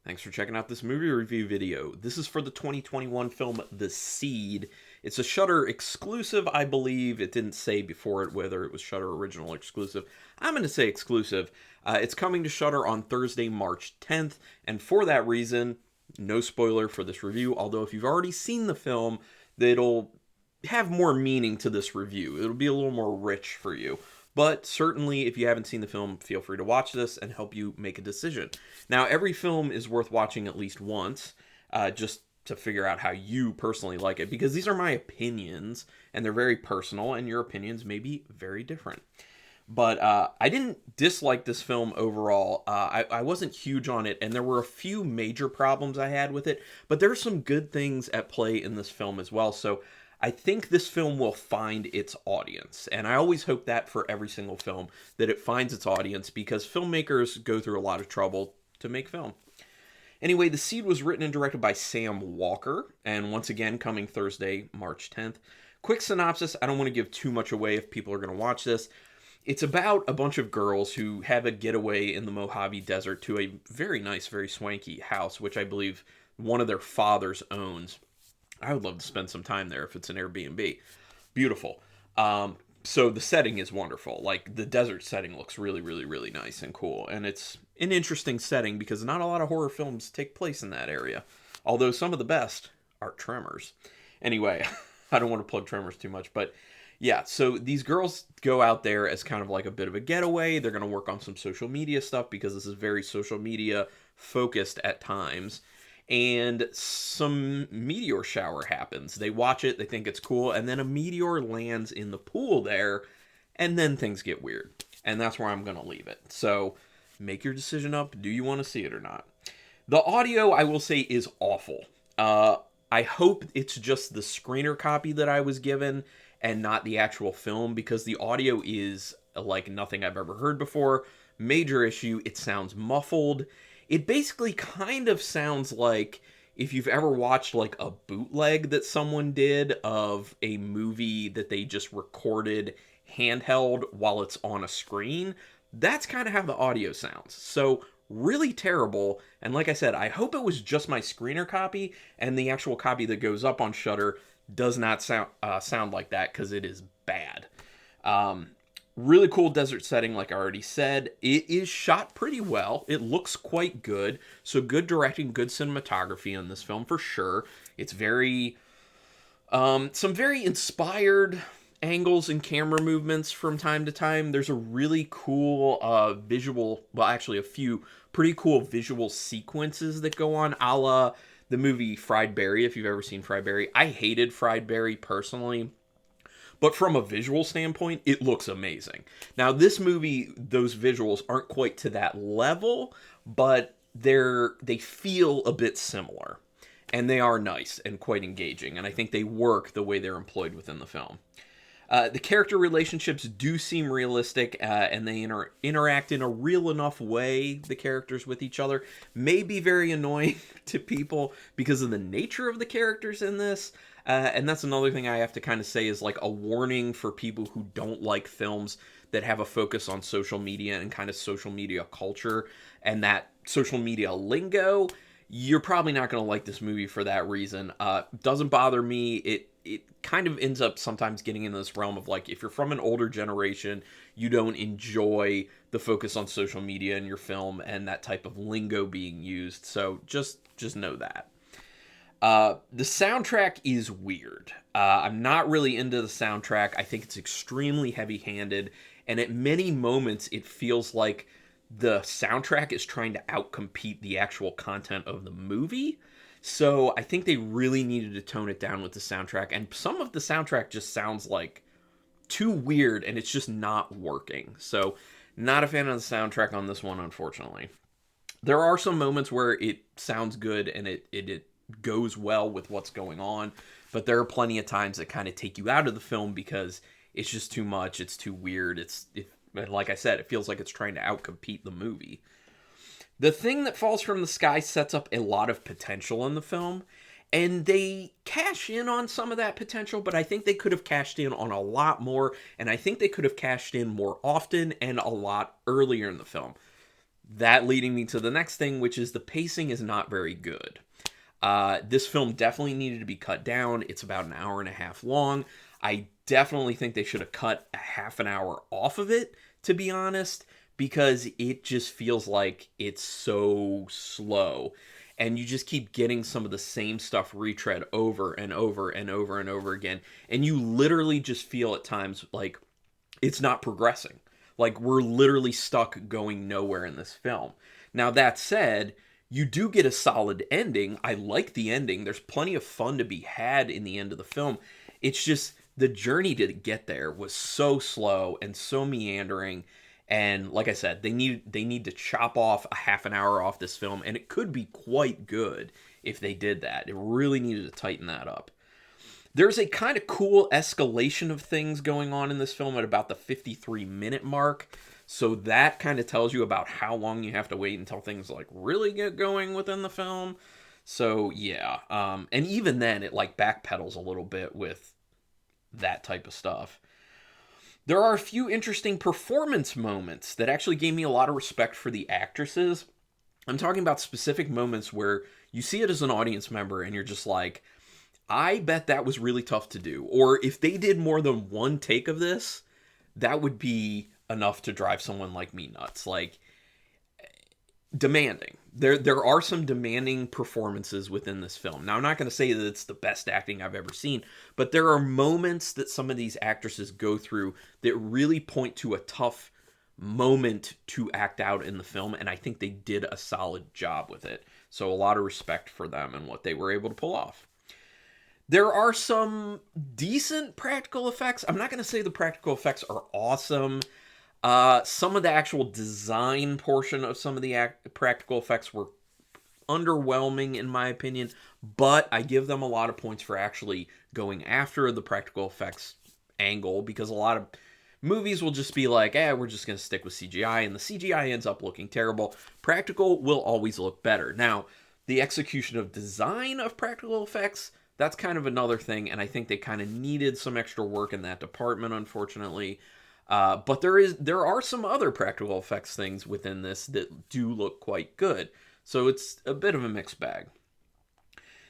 Thanks for checking out this movie review video. This is for the 2021 film The Seed. It's a Shudder exclusive, I believe. It didn't say before it whether it was Shudder original or exclusive. I'm going to say exclusive. It's coming to Shudder on Thursday, March 10th, and for that reason, no spoiler for this review, although if you've already seen the film, it'll have more meaning to this review. It'll be a little more rich for you. But certainly, if you haven't seen the film, feel free to watch this and help you make a decision. Now, every film is worth watching at least once, just to figure out how you personally like it, because these are my opinions, and they're very personal, and your opinions may be very different. But I didn't dislike this film overall. I wasn't huge on it, and there were a few major problems I had with it, but there are some good things at play in this film as well, so I think this film will find its audience, and I always hope that for every single film, that it finds its audience, because filmmakers go through a lot of trouble to make film. Anyway, The Seed was written and directed by Sam Walker, and once again, coming Thursday, March 10th. Quick synopsis, I don't want to give too much away if people are going to watch this. It's about a bunch of girls who have a getaway in the Mojave Desert to a very nice, very swanky house, which I believe one of their fathers owns. I would love to spend some time there if it's an Airbnb. Beautiful. So the setting is wonderful. Like, the desert setting looks really, really, really nice and cool. And it's an interesting setting because not a lot of horror films take place in that area. Although some of the best are Tremors. Anyway, I don't want to plug Tremors too much, but yeah, so these girls go out there as kind of like a bit of a getaway. They're going to work on some social media stuff because this is very social media focused at times. And some meteor shower happens. They watch it, they think it's cool, and then a meteor lands in the pool there, and then things get weird. And that's where I'm going to leave it. So make your decision up. Do you want to see it or not? The audio, I will say, is awful. I hope it's just the screener copy that I was given and not the actual film, because the audio is like nothing I've ever heard before. Major issue, it sounds muffled. It basically kind of sounds like if you've ever watched like a bootleg that someone did of a movie that they just recorded handheld while it's on a screen. That's kind of how the audio sounds. So really terrible. And like I said, I hope it was just my screener copy, and the actual copy that goes up on Shudder does not sound like that, because it is bad. Really cool desert setting, like I already said. It is shot pretty well. It looks quite good. So good directing, good cinematography in this film for sure. It's very, some very inspired angles and camera movements from time to time. There's a really cool visual, well, actually a few pretty cool visual sequences that go on, a la the movie Fried Berry, if you've ever seen Fried Berry. I hated Fried Berry personally, but from a visual standpoint, it looks amazing. Now, this movie, those visuals aren't quite to that level, but they feel a bit similar. And they are nice and quite engaging, and I think they work the way they're employed within the film. The character relationships do seem realistic, and they interact in a real enough way, the characters with each other. May be very annoying to people because of the nature of the characters in this. And that's another thing I have to kind of say is like a warning for people who don't like films that have a focus on social media and kind of social media culture and that social media lingo. You're probably not going to like this movie for that reason. Doesn't bother me. It kind of ends up sometimes getting in this realm of like, if you're from an older generation, you don't enjoy the focus on social media in your film and that type of lingo being used. So just know that. The soundtrack is weird. I'm not really into the soundtrack. I think it's extremely heavy-handed, and at many moments it feels like the soundtrack is trying to outcompete the actual content of the movie. So I think they really needed to tone it down with the soundtrack, and some of the soundtrack just sounds like too weird, and it's just not working. So not a fan of the soundtrack on this one, unfortunately. There are some moments where it sounds good and it goes well with what's going on, but there are plenty of times that kind of take you out of the film because it's just too much, it's too weird, like I said, it feels like it's trying to outcompete the movie. The Thing That Falls from the Sky sets up a lot of potential in the film, and they cash in on some of that potential, but I think they could have cashed in on a lot more, and I think they could have cashed in more often and a lot earlier in the film. That leading me to the next thing, which is the pacing is not very good. This film definitely needed to be cut down. It's about an hour and a half long. I definitely think they should have cut a half an hour off of it, to be honest, because it just feels like it's so slow. And you just keep getting some of the same stuff retread over and over and over and over again. And you literally just feel at times like it's not progressing. Like we're literally stuck going nowhere in this film. Now, that said, you do get a solid ending. I like the ending. There's plenty of fun to be had in the end of the film. It's just the journey to get there was so slow and so meandering. And like I said, they need to chop off a half an hour off this film, and it could be quite good if they did that. It really needed to tighten that up. There's a kind of cool escalation of things going on in this film at about the 53-minute mark. So that kind of tells you about how long you have to wait until things like really get going within the film. So yeah, and even then it like backpedals a little bit with that type of stuff. There are a few interesting performance moments that actually gave me a lot of respect for the actresses. I'm talking about specific moments where you see it as an audience member and you're just like, I bet that was really tough to do. Or if they did more than one take of this, that would be enough to drive someone like me nuts. Like, demanding. There are some demanding performances within this film. Now, I'm not going to say that it's the best acting I've ever seen, but there are moments that some of these actresses go through that really point to a tough moment to act out in the film, and I think they did a solid job with it. So a lot of respect for them and what they were able to pull off. There are some decent practical effects. I'm not going to say the practical effects are awesome. Some of the actual design portion of some of the practical effects were underwhelming in my opinion, but I give them a lot of points for actually going after the practical effects angle, because a lot of movies will just be like, we're just going to stick with CGI, and the CGI ends up looking terrible. Practical will always look better. Now, the execution of design of practical effects, that's kind of another thing, and I think they kind of needed some extra work in that department, unfortunately. But there are some other practical effects things within this that do look quite good. So it's a bit of a mixed bag.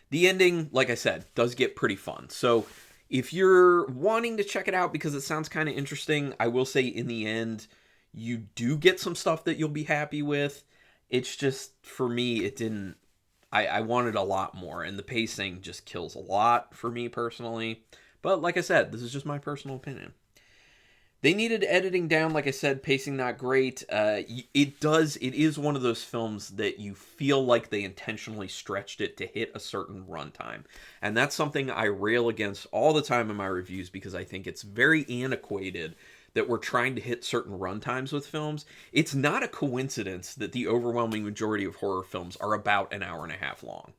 The ending, like I said, does get pretty fun. So if you're wanting to check it out because it sounds kind of interesting, I will say in the end, you do get some stuff that you'll be happy with. It's just, for me, it didn't... I wanted a lot more, and the pacing just kills a lot for me personally. But like I said, this is just my personal opinion. They needed editing down, like I said, pacing not great. It is one of those films that you feel like they intentionally stretched it to hit a certain runtime. And that's something I rail against all the time in my reviews, because I think it's very antiquated that we're trying to hit certain runtimes with films. It's not a coincidence that the overwhelming majority of horror films are about an hour and a half long.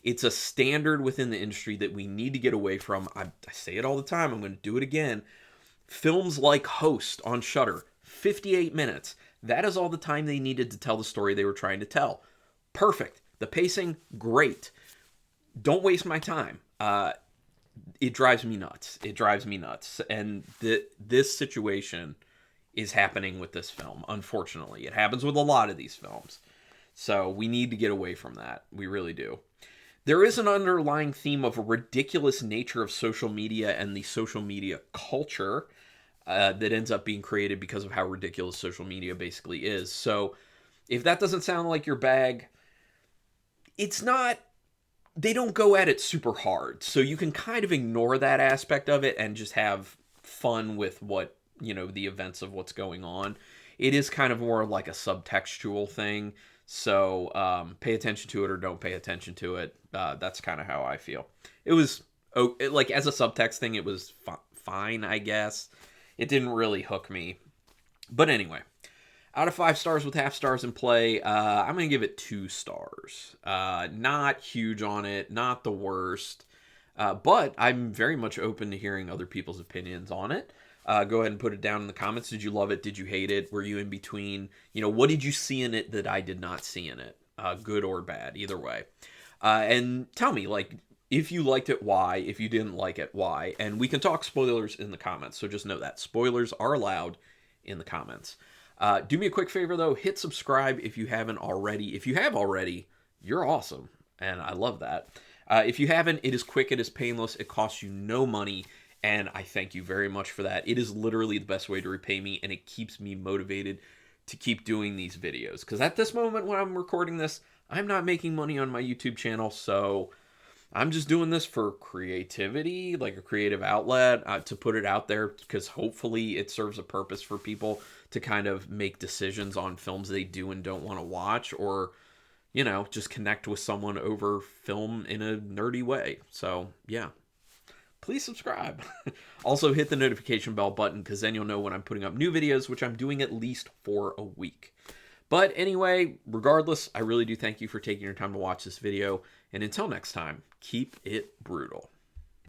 It's a standard within the industry that we need to get away from. I say it all the time. I'm going to do it again. Films like Host on Shudder, 58 minutes. That is all the time they needed to tell the story they were trying to tell. Perfect. The pacing, great. Don't waste my time. It drives me nuts. It drives me nuts. And this situation is happening with this film, unfortunately. It happens with a lot of these films. So we need to get away from that. We really do. There is an underlying theme of a ridiculous nature of social media and the social media culture that ends up being created because of how ridiculous social media basically is. So if that doesn't sound like your bag, it's not... They don't go at it super hard. So you can kind of ignore that aspect of it and just have fun with what, the events of what's going on. It is kind of more like a subtextual thing. So pay attention to it or don't pay attention to it. That's kind of how I feel. It was, as a subtext thing, it was fine, I guess. It didn't really hook me. But anyway, out of 5 stars with half stars in play, I'm going to give it 2 stars. Not huge on it, not the worst. But I'm very much open to hearing other people's opinions on it. Go ahead and put it down in the comments. Did you love it? Did you hate it? Were you in between? What did you see in it that I did not see in it? Good or bad, either way. And tell me, if you liked it, why? If you didn't like it, why? And we can talk spoilers in the comments, so just know that. Spoilers are allowed in the comments. Do me a quick favor, though. Hit subscribe if you haven't already. If you have already, you're awesome, and I love that. If you haven't, it is quick, it is painless, it costs you no money, and I thank you very much for that. It is literally the best way to repay me, and it keeps me motivated to keep doing these videos. Because at this moment when I'm recording this, I'm not making money on my YouTube channel, so I'm just doing this for creativity, like a creative outlet, to put it out there, because hopefully it serves a purpose for people to kind of make decisions on films they do and don't want to watch, or, you know, just connect with someone over film in a nerdy way. So, yeah. Please subscribe. Also, hit the notification bell button, because then you'll know when I'm putting up new videos, which I'm doing at least for a week. But anyway, regardless, I really do thank you for taking your time to watch this video. And until next time, keep it brutal.